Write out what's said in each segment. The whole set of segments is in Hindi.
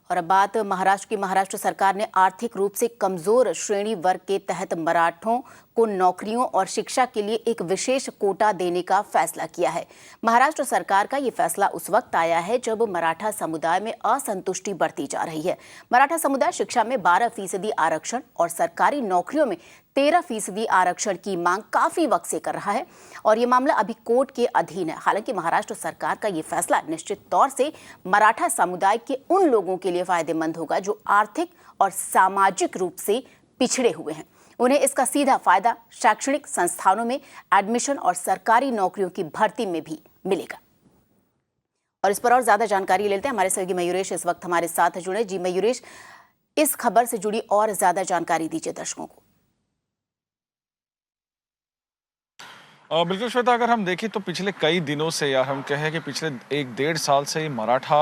और अब बात महाराष्ट्र की। महाराष्ट्र सरकार ने आर्थिक रूप से कमजोर श्रेणी वर्ग के तहत मराठों को नौकरियों और शिक्षा के लिए एक विशेष कोटा देने का फैसला किया है। महाराष्ट्र सरकार का ये फैसला उस वक्त आया है जब मराठा समुदाय में असंतुष्टि बढ़ती जा रही है। मराठा समुदाय शिक्षा में 12% आरक्षण और सरकारी नौकरियों में 13% आरक्षण की मांग काफी वक्त से कर रहा है और ये मामला अभी कोर्ट के अधीन है। हालांकि महाराष्ट्र सरकार का ये फैसला निश्चित तौर से मराठा समुदाय के उन लोगों के लिए फायदेमंद होगा जो आर्थिक और सामाजिक रूप से पिछड़े हुए हैं। उन्हें इसका सीधा फायदा शैक्षणिक संस्थानों में एडमिशन और सरकारी नौकरियों की भर्ती में भी मिलेगा। और इस पर और ज्यादा जानकारी लेते हैं। हमारे सहयोगी मयूरेश इस वक्त हमारे साथ जुड़े। जी मयूरेश, इस खबर से जुड़ी और ज्यादा जानकारी दीजिए दर्शकों को। बिल्कुल श्वेता, अगर हम देखें तो पिछले कई दिनों से या हम कहें कि पिछले 1-1.5 साल से मराठा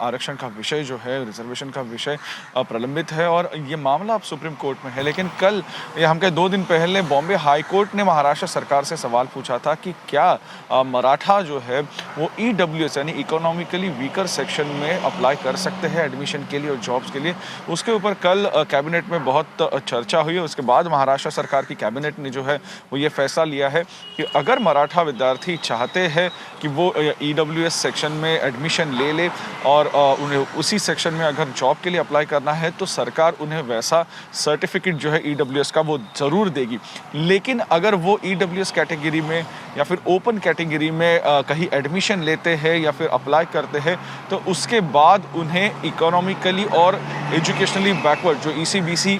आरक्षण का विषय जो है, रिजर्वेशन का विषय प्रलंबित है और ये मामला अब सुप्रीम कोर्ट में है। लेकिन कल या हम कहें 2 दिन पहले बॉम्बे हाई कोर्ट ने महाराष्ट्र सरकार से सवाल पूछा था कि क्या मराठा जो है वो EWS यानी इकोनॉमिकली वीकर सेक्शन में अप्लाई कर सकते हैं एडमिशन के लिए और जॉब्स के लिए। उसके ऊपर कल कैबिनेट में बहुत चर्चा हुई। उसके बाद महाराष्ट्र सरकार की कैबिनेट ने जो है वो ये फैसला लिया है कि अगर मराठा विद्यार्थी चाहते हैं कि वो EWS सेक्शन में एडमिशन ले ले और उन्हें उसी सेक्शन में अगर जॉब के लिए अप्लाई करना है तो सरकार उन्हें वैसा सर्टिफिकेट जो है EWS का वो ज़रूर देगी। लेकिन अगर वो EWS कैटेगरी में या फिर ओपन कैटेगरी में कहीं एडमिशन लेते हैं या फिर अप्लाई करते हैं तो उसके बाद उन्हें इकोनॉमिकली और एजुकेशनली बैकवर्ड जो ECBC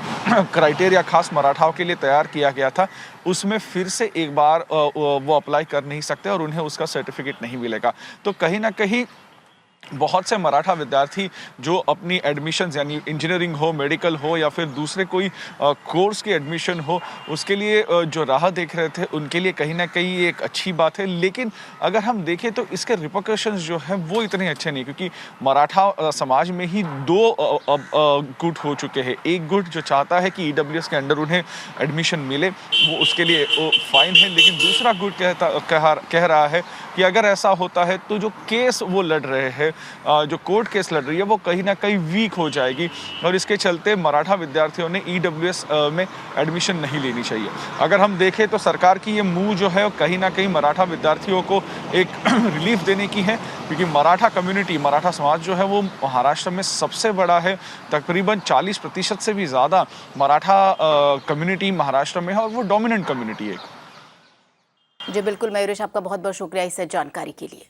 क्राइटेरिया खास मराठाओं के लिए तैयार किया गया था उसमें फिर से एक बार वो अप्लाई कर नहीं सकते और उन्हें उसका सर्टिफिकेट नहीं मिलेगा। तो कहीं ना कहीं बहुत से मराठा विद्यार्थी जो अपनी एडमिशन्स यानी इंजीनियरिंग हो, मेडिकल हो या फिर दूसरे कोई कोर्स की एडमिशन हो उसके लिए जो राह देख रहे थे उनके लिए कहीं ना कहीं ये एक अच्छी बात है। लेकिन अगर हम देखें तो इसके रिपरकशंस जो है वो इतने अच्छे नहीं, क्योंकि मराठा समाज में ही 2 गुट हो चुके हैं। एक गुट जो चाहता है कि EWS के अंडर उन्हें एडमिशन मिले, वो उसके लिए फाइन है। लेकिन दूसरा गुट कह रहा है कि अगर ऐसा होता है तो जो केस वो लड़ रहे हैं, जो कोर्ट केस लड़ रही है वो कहीं ना कहीं वीक हो जाएगी और इसके चलते मराठा विद्यार्थियों ने EWS में एडमिशन नहीं लेनी चाहिए। अगर हम देखें तो सरकार की ये मूव जो है कहीं ना कहीं मराठा विद्यार्थियों को एक रिलीफ देने की है, क्योंकि मराठा कम्युनिटी, मराठा समाज जो है वो महाराष्ट्र में सबसे बड़ा है। तकरीबन 40% से भी ज़्यादा मराठा कम्युनिटी महाराष्ट्र में है और वो डोमिनेंट कम्युनिटी है। जी बिल्कुल मयूरेश, आपका बहुत बहुत शुक्रिया इस जानकारी के लिए।